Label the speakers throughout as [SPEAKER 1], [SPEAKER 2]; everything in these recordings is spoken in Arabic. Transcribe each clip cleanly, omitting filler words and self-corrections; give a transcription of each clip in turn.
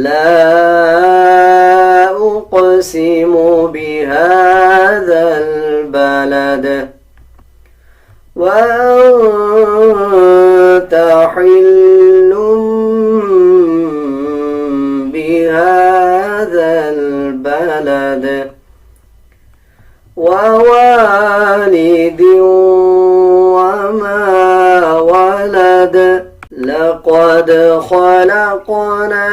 [SPEAKER 1] لا أقسم بهذا البلد وأنت حل بهذا البلد ووالد وما ولد لقد خلقنا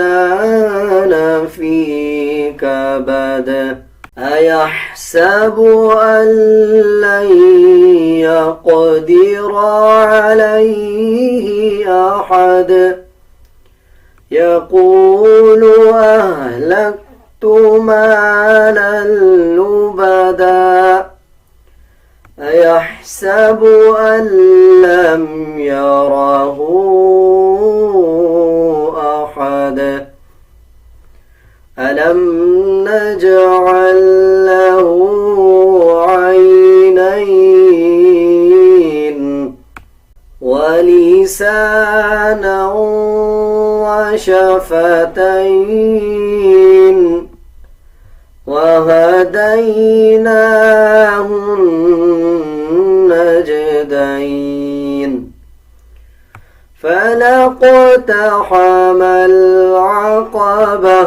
[SPEAKER 1] الإنسان في كبد أيحسب أن لن يقدر عليه أحد يقول أهلكت مالا لبدا أيحسب أن لم يره أحد ألم نجعل له عينين ولسانا وشفتين وهديناه النجدين فلاقتحم العقبة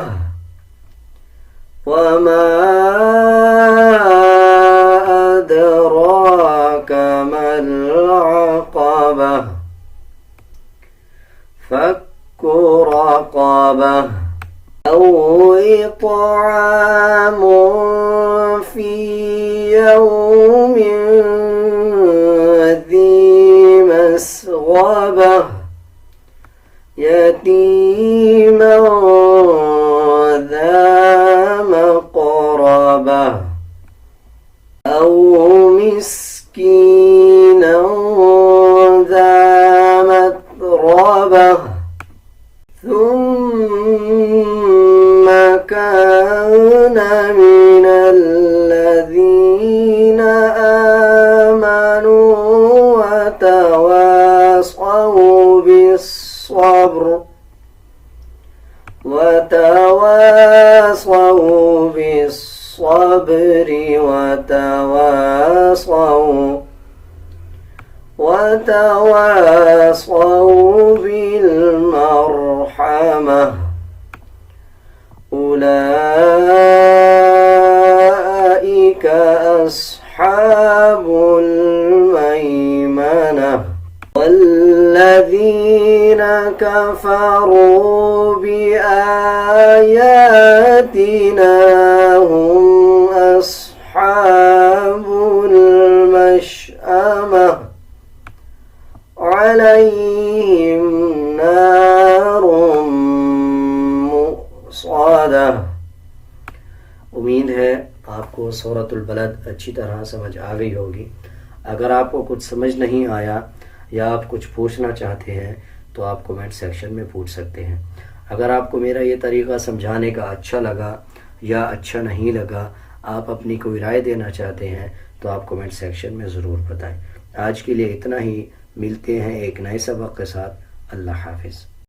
[SPEAKER 1] وما أدراك ما العقبة فك رقبة أو إطعام في يوم ذي مسغبة يتيما ذا مقربة أو مسكينا ذا متربة ثم كان من الذين آمنوا وتواصوا بالصبر وتواصوا بالمرحمة أولئك أصحاب الميمنة والذين كفروا بآياتنا هم أصحاب المشأمة عليهم नार मुसादा। उम्मीद है आपको सूरतुल बलद अच्छी तरह समझ आ गई होगी। अगर आपको कुछ समझ नहीं आया या आप कुछ पूछना चाहते हैं तो आप कमेंट सेक्शन में पूछ सकते हैं। अगर आपको मेरा ये तरीक़ा समझाने का अच्छा लगा या अच्छा नहीं लगा, आप अपनी कोई राय देना चाहते हैं तो आप कमेंट सेक्शन में ज़रूर बताएं। आज के लिए इतना ही, मिलते हैं एक नए सबक के साथ। अल्लाह हाफिज़।